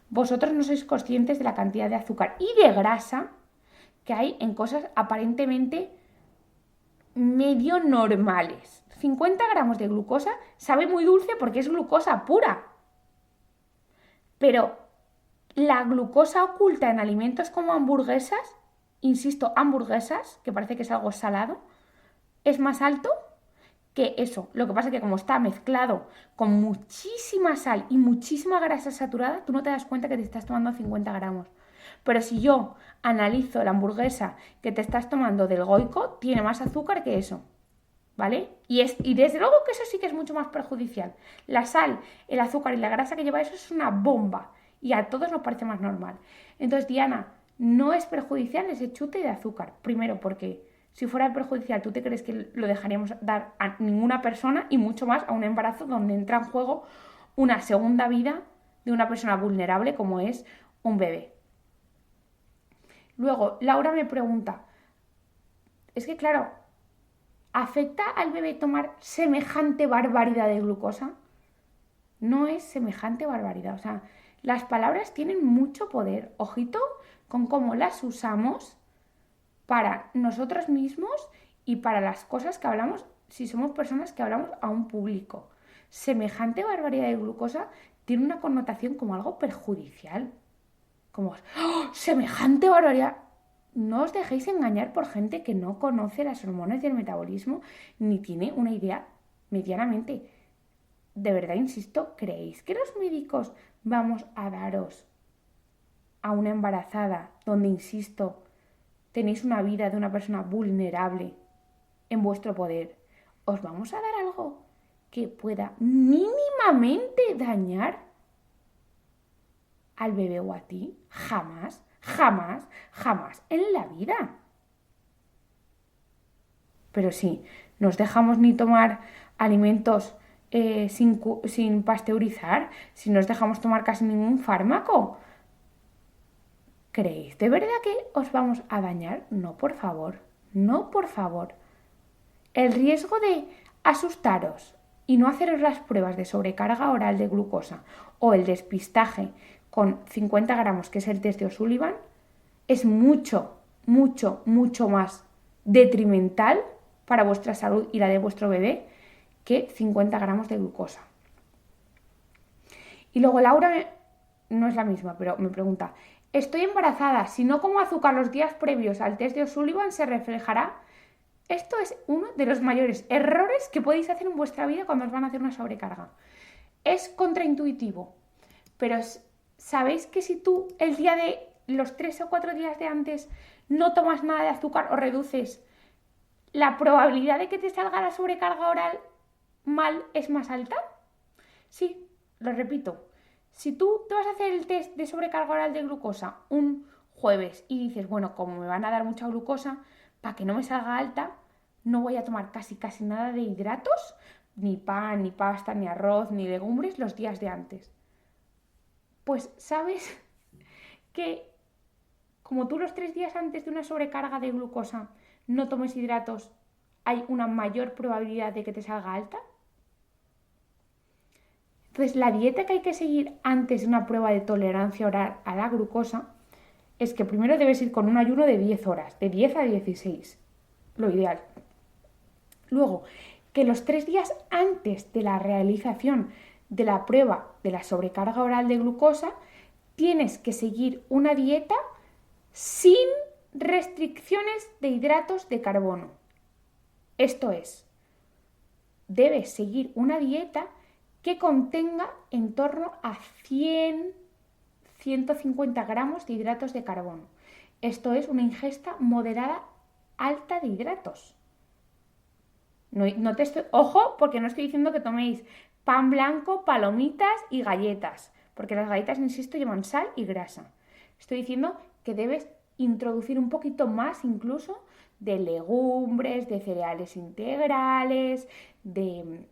Vosotros no sois conscientes de la cantidad de azúcar y de grasa que hay en cosas aparentemente medio normales. 50 gramos de glucosa sabe muy dulce porque es glucosa pura. Pero la glucosa oculta en alimentos como hamburguesas, insisto, hamburguesas, que parece que es algo salado, es más alto que eso. Lo que pasa es que como está mezclado con muchísima sal y muchísima grasa saturada, tú no te das cuenta que te estás tomando 50 gramos. Pero si yo analizo la hamburguesa que te estás tomando del Goico, tiene más azúcar que eso, ¿vale? Y desde luego que eso sí que es mucho más perjudicial. La sal, el azúcar y la grasa que lleva eso es una bomba y a todos nos parece más normal. Entonces, Diana, no es perjudicial ese chute de azúcar. Primero porque si fuera perjudicial, ¿tú te crees que lo dejaríamos dar a ninguna persona y mucho más a un embarazo donde entra en juego una segunda vida de una persona vulnerable como es un bebé? Luego, Laura me pregunta, es que claro, ¿afecta al bebé tomar semejante barbaridad de glucosa? No es semejante barbaridad, o sea, las palabras tienen mucho poder. Ojito con cómo las usamos para nosotros mismos y para las cosas que hablamos si somos personas que hablamos a un público. Semejante barbaridad de glucosa tiene una connotación como algo perjudicial. Como, ¡oh! Semejante barbaridad. No os dejéis engañar por gente que no conoce las hormonas y el metabolismo ni tiene una idea medianamente. De verdad, insisto, ¿creéis que los médicos vamos a daros a una embarazada donde, insisto, tenéis una vida de una persona vulnerable en vuestro poder? ¿Os vamos a dar algo que pueda mínimamente dañar al bebé o a ti? Jamás, jamás, jamás en la vida. Pero sí, nos dejamos ni tomar alimentos sin pasteurizar, si nos dejamos tomar casi ningún fármaco. ¿Creéis de verdad que os vamos a dañar? No, por favor, no, por favor. El riesgo de asustaros y no haceros las pruebas de sobrecarga oral de glucosa o el despistaje con 50 gramos, que es el test de O'Sullivan, es mucho, mucho, mucho más detrimental para vuestra salud y la de vuestro bebé que 50 gramos de glucosa. Y luego Laura no es la misma, pero me pregunta, estoy embarazada, si no como azúcar los días previos al test de O'Sullivan se reflejará. Esto es uno de los mayores errores que podéis hacer en vuestra vida cuando os van a hacer una sobrecarga. Es contraintuitivo, pero ¿sabéis que si tú el día de los 3 o 4 días de antes no tomas nada de azúcar o reduces, la probabilidad de que te salga la sobrecarga oral mal es más alta? Sí, lo repito. Si tú te vas a hacer el test de sobrecarga oral de glucosa un jueves y dices, bueno, como me van a dar mucha glucosa, para que no me salga alta, no voy a tomar casi nada de hidratos, ni pan, ni pasta, ni arroz, ni legumbres los días de antes. Pues sabes que como tú los 3 días antes de una sobrecarga de glucosa no tomes hidratos, hay una mayor probabilidad de que te salga alta. Entonces, la dieta que hay que seguir antes de una prueba de tolerancia oral a la glucosa es que primero debes ir con un ayuno de 10 horas, de 10 a 16, lo ideal. Luego, que los 3 días antes de la realización de la prueba de la sobrecarga oral de glucosa, tienes que seguir una dieta sin restricciones de hidratos de carbono. Esto es, debes seguir una dieta que contenga en torno a 100-150 gramos de hidratos de carbono. Esto es una ingesta moderada alta de hidratos. Ojo, porque no estoy diciendo que toméis pan blanco, palomitas y galletas, porque las galletas, insisto, llevan sal y grasa. Estoy diciendo que debes introducir un poquito más incluso de legumbres, de cereales integrales, de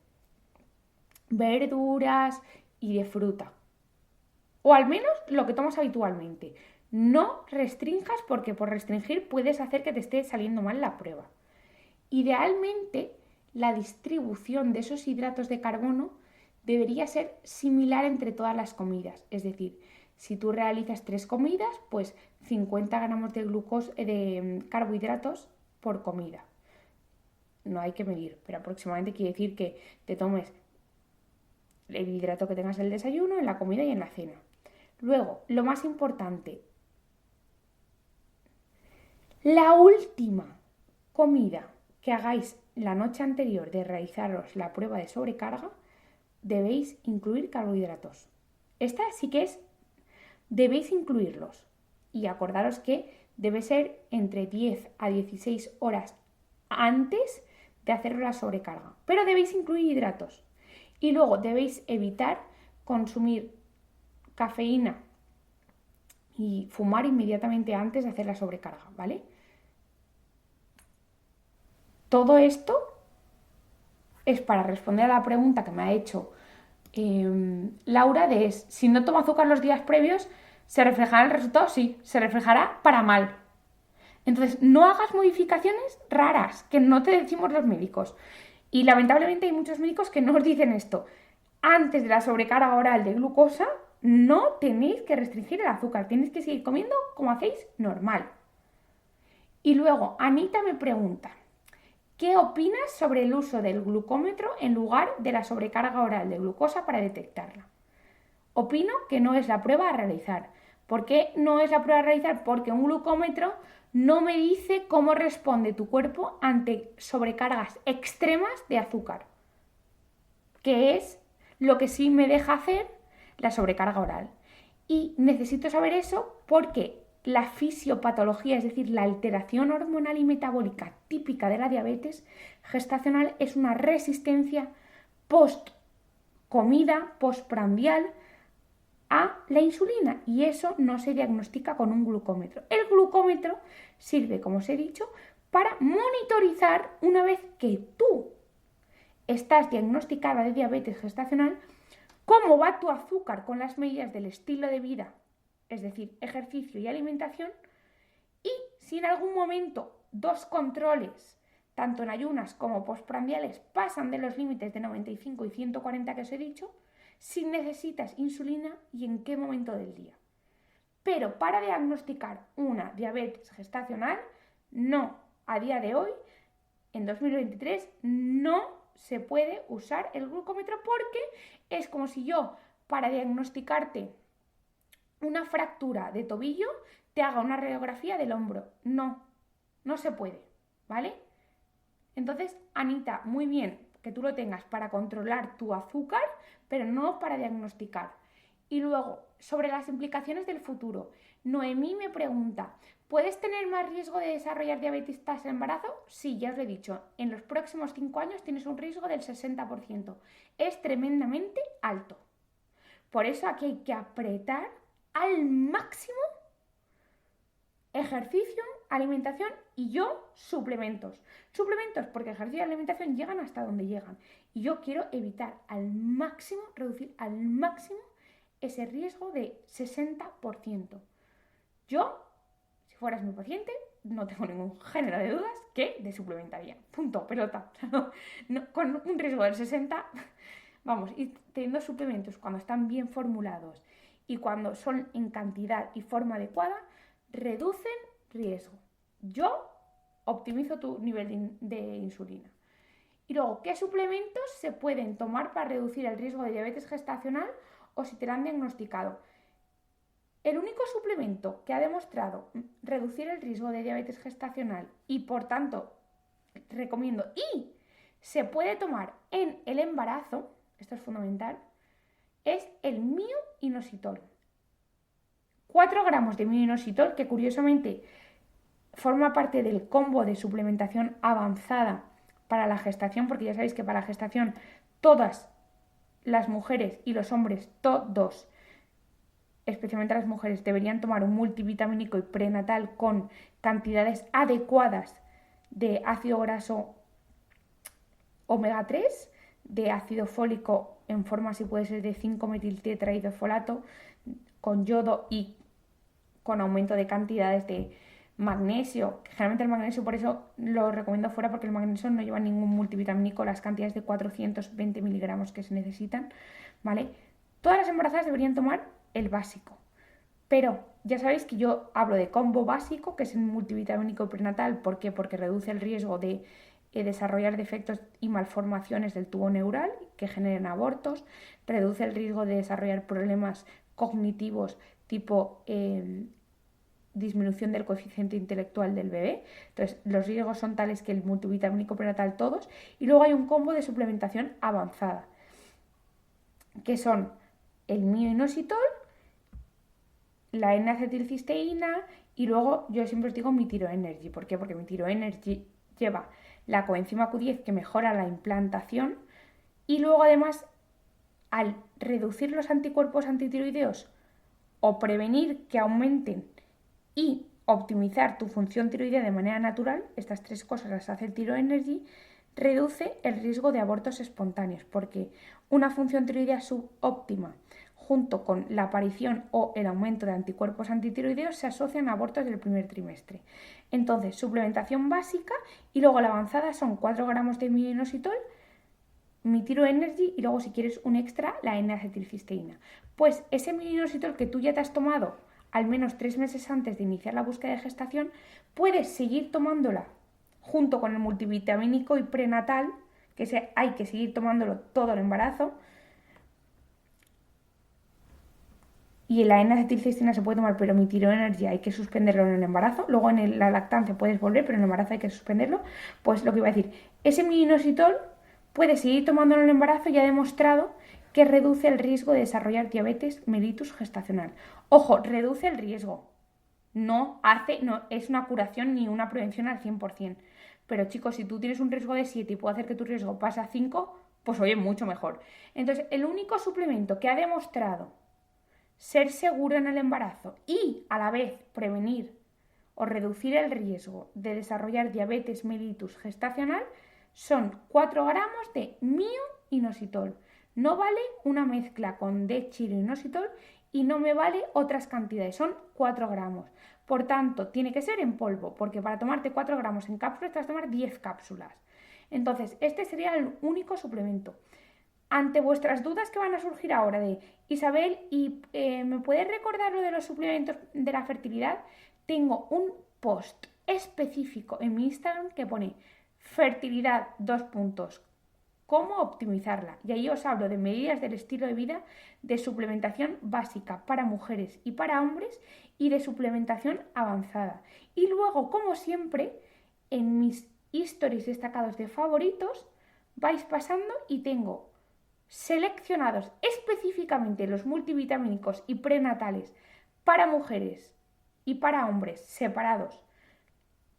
verduras y de fruta. O al menos lo que tomas habitualmente. No restrinjas porque por restringir puedes hacer que te esté saliendo mal la prueba. Idealmente, la distribución de esos hidratos de carbono debería ser similar entre todas las comidas. Es decir, si tú realizas 3 comidas, pues 50 gramos de carbohidratos por comida. No hay que medir, pero aproximadamente quiere decir que te tomes el hidrato que tengas en el desayuno, en la comida y en la cena. Luego, lo más importante, la última comida que hagáis la noche anterior de realizaros la prueba de sobrecarga, debéis incluir carbohidratos. Esta sí que debéis incluirlos. Y acordaros que debe ser entre 10 a 16 horas antes de hacer la sobrecarga. Pero debéis incluir hidratos. Y luego debéis evitar consumir cafeína y fumar inmediatamente antes de hacer la sobrecarga, ¿vale? Todo esto es para responder a la pregunta que me ha hecho Laura de si no tomo azúcar los días previos, ¿se reflejará el resultado? Sí, se reflejará para mal. Entonces, no hagas modificaciones raras que no te decimos los médicos. Y lamentablemente hay muchos médicos que no os dicen esto. Antes de la sobrecarga oral de glucosa, no tenéis que restringir el azúcar, tenéis que seguir comiendo como hacéis normal. Y luego, Anita me pregunta, ¿qué opinas sobre el uso del glucómetro en lugar de la sobrecarga oral de glucosa para detectarla? Opino que no es la prueba a realizar. ¿Por qué no es la prueba a realizar? Porque un glucómetro no me dice cómo responde tu cuerpo ante sobrecargas extremas de azúcar, que es lo que sí me deja hacer la sobrecarga oral. Y necesito saber eso porque la fisiopatología, es decir, la alteración hormonal y metabólica típica de la diabetes gestacional es una resistencia post-comida, postprandial a la insulina y eso no se diagnostica con un glucómetro. El glucómetro sirve, como os he dicho, para monitorizar una vez que tú estás diagnosticada de diabetes gestacional, cómo va tu azúcar con las medidas del estilo de vida, es decir, ejercicio y alimentación, y si en algún momento 2 controles, tanto en ayunas como postprandiales, pasan de los límites de 95 y 140 que os he dicho, si necesitas insulina y en qué momento del día. Pero para diagnosticar una diabetes gestacional no a día de hoy, en 2023, no se puede usar el glucómetro porque es como si yo, para diagnosticarte una fractura de tobillo, te haga una radiografía del hombro. No, no se puede, ¿vale? Entonces, Anita, muy bien que tú lo tengas para controlar tu azúcar, pero no para diagnosticar. Y luego, sobre las implicaciones del futuro, Noemí me pregunta, ¿puedes tener más riesgo de desarrollar diabetes tras el embarazo? Sí, ya os lo he dicho, en los próximos 5 años tienes un riesgo del 60%. Es tremendamente alto. Por eso aquí hay que apretar al máximo ejercicio, alimentación y yo suplementos. Suplementos porque ejercicio y alimentación llegan hasta donde llegan. Y yo quiero evitar al máximo, reducir al máximo ese riesgo de 60%. Yo, si fueras mi paciente, no tengo ningún género de dudas que te suplementaría. Punto, pelota. No, con un riesgo del 60%, vamos, y teniendo suplementos cuando están bien formulados y cuando son en cantidad y forma adecuada, reducen riesgo. Yo optimizo tu nivel de insulina. Y luego, ¿qué suplementos se pueden tomar para reducir el riesgo de diabetes gestacional o si te lo han diagnosticado? El único suplemento que ha demostrado reducir el riesgo de diabetes gestacional y por tanto recomiendo y se puede tomar en el embarazo, esto es fundamental, es el myo-inositol. 4 gramos de myo-inositol que curiosamente forma parte del combo de suplementación avanzada para la gestación, porque ya sabéis que para la gestación todas las mujeres y los hombres, todos, especialmente las mujeres, deberían tomar un multivitamínico y prenatal con cantidades adecuadas de ácido graso omega 3, de ácido fólico en forma, si puede ser, de 5-metiltetraidofolato, con yodo y con aumento de cantidades de magnesio, que generalmente el magnesio por eso lo recomiendo fuera porque el magnesio no lleva ningún multivitamínico, las cantidades de 420 miligramos que se necesitan, ¿vale? Todas las embarazadas deberían tomar el básico, pero ya sabéis que yo hablo de combo básico, que es el multivitamínico prenatal. ¿Por qué? Porque reduce el riesgo de desarrollar defectos y malformaciones del tubo neural que generen abortos, reduce el riesgo de desarrollar problemas cognitivos tipo disminución del coeficiente intelectual del bebé. Entonces, los riesgos son tales que el multivitamínico prenatal todos. Y luego hay un combo de suplementación avanzada, que son el myo-inositol, la N-acetilcisteína y luego yo siempre os digo mi Thyroenergy. ¿Por qué? Porque mi Thyroenergy lleva la coenzima Q10 que mejora la implantación y luego además al reducir los anticuerpos antitiroideos o prevenir que aumenten y optimizar tu función tiroidea de manera natural, estas 3 cosas las hace el Thyroenergy, reduce el riesgo de abortos espontáneos, porque una función tiroidea subóptima junto con la aparición o el aumento de anticuerpos antitiroideos se asocian a abortos del primer trimestre. Entonces, suplementación básica y luego la avanzada son 4 gramos de myo-inositol, mi Thyroenergy y luego si quieres un extra, la N-acetilcisteína. Pues ese myo-inositol que tú ya te has tomado al menos 3 meses antes de iniciar la búsqueda de gestación, puedes seguir tomándola junto con el multivitamínico y prenatal, que hay que seguir tomándolo todo el embarazo. Y la N-acetilcisteína se puede tomar, pero mi Thyroenergy hay que suspenderlo en el embarazo. Luego en la lactancia puedes volver, pero en el embarazo hay que suspenderlo. Pues lo que iba a decir, ese myo-inositol puedes seguir tomándolo en el embarazo y ha demostrado que reduce el riesgo de desarrollar diabetes mellitus gestacional. Ojo, reduce el riesgo. No es una curación ni una prevención al 100%. Pero chicos, si tú tienes un riesgo de 7 y puedo hacer que tu riesgo pase a 5, pues oye, mucho mejor. Entonces, el único suplemento que ha demostrado ser seguro en el embarazo y a la vez prevenir o reducir el riesgo de desarrollar diabetes mellitus gestacional son 4 gramos de myo-inositol. No vale una mezcla con dextroinositol y no me vale otras cantidades, son 4 gramos. Por tanto, tiene que ser en polvo, porque para tomarte 4 gramos en cápsulas te vas a tomar 10 cápsulas. Entonces, este sería el único suplemento. Ante vuestras dudas que van a surgir ahora de Isabel, ¿me puedes recordar lo de los suplementos de la fertilidad? Tengo un post específico en mi Instagram que pone fertilidad, 2 puntos, cómo optimizarla. Y ahí os hablo de medidas del estilo de vida, de suplementación básica para mujeres y para hombres y de suplementación avanzada. Y luego, como siempre, en mis stories destacados de favoritos, vais pasando y tengo seleccionados específicamente los multivitamínicos y prenatales para mujeres y para hombres separados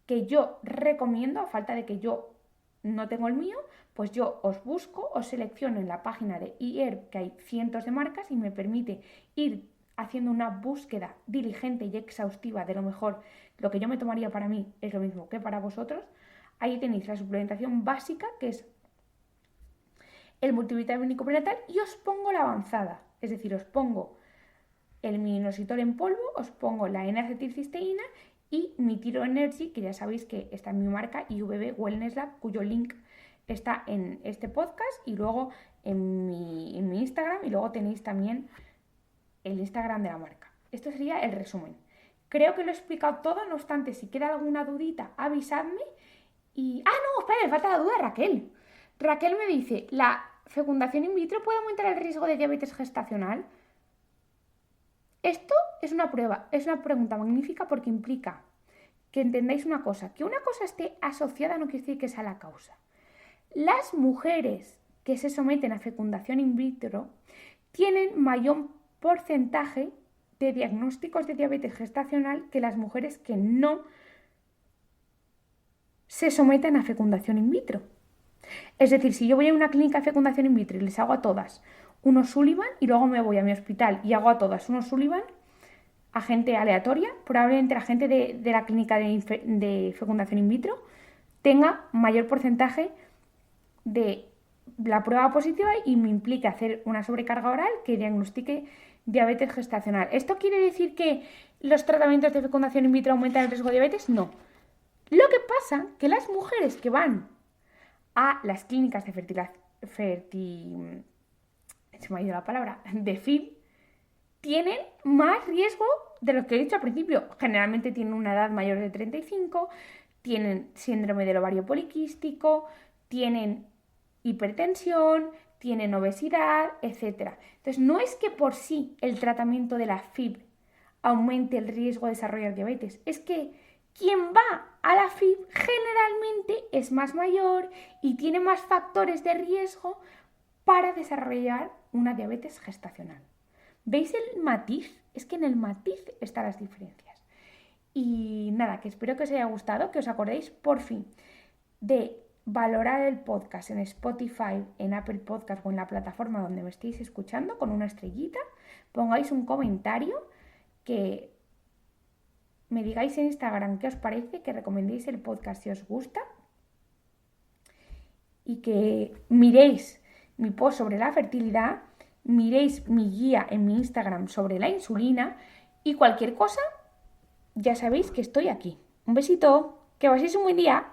que yo recomiendo, a falta de que yo no tengo el mío, pues yo os busco, os selecciono en la página de eHerb, que hay cientos de marcas y me permite ir haciendo una búsqueda diligente y exhaustiva de lo mejor. Lo que yo me tomaría para mí es lo mismo que para vosotros. Ahí tenéis la suplementación básica, que es el multivitamínico prenatal, y os pongo la avanzada, es decir, os pongo el minoxidil en polvo, os pongo la N-acetilcisteína y mi Tiro Energy, que ya sabéis que está en mi marca IVB Wellness Lab, cuyo link está en este podcast y luego en mi Instagram, y luego tenéis también el Instagram de la marca. Esto sería el resumen. Creo que lo he explicado todo, no obstante, si queda alguna dudita, avisadme. Y... ¡Ah, no! Espera, me falta la duda de Raquel. Raquel me dice, ¿la fecundación in vitro puede aumentar el riesgo de diabetes gestacional? Esto es una prueba, es una pregunta magnífica porque implica que entendáis una cosa, que una cosa esté asociada no quiere decir que sea la causa. Las mujeres que se someten a fecundación in vitro tienen mayor porcentaje de diagnósticos de diabetes gestacional que las mujeres que no se someten a fecundación in vitro. Es decir, si yo voy a una clínica de fecundación in vitro y les hago a todas unos Sullivan y luego me voy a mi hospital y hago a todas unos Sullivan a gente aleatoria, probablemente la gente de la clínica de fecundación in vitro tenga mayor porcentaje de la prueba positiva y me implique hacer una sobrecarga oral que diagnostique diabetes gestacional. ¿Esto quiere decir que los tratamientos de fecundación in vitro aumentan el riesgo de diabetes? No. Lo que pasa es que las mujeres que van a las clínicas de se me ha ido la palabra, de FIB, tienen más riesgo de lo que he dicho al principio. Generalmente tienen una edad mayor de 35, tienen síndrome del ovario poliquístico, tienen hipertensión, tienen obesidad, etc. Entonces, no es que por sí el tratamiento de la FIB aumente el riesgo de desarrollar diabetes, es que quien va a la FIB generalmente es más mayor y tiene más factores de riesgo para desarrollar una diabetes gestacional. ¿Veis el matiz? Es que en el matiz están las diferencias. Y nada, que espero que os haya gustado, que os acordéis por fin de valorar el podcast en Spotify, en Apple Podcast o en la plataforma donde me estéis escuchando con una estrellita. Pongáis un comentario, que me digáis en Instagram qué os parece, que recomendéis el podcast si os gusta y que miréis mi post sobre la fertilidad, miréis mi guía en mi Instagram sobre la insulina y cualquier cosa, ya sabéis que estoy aquí. Un besito, que paséis un buen día.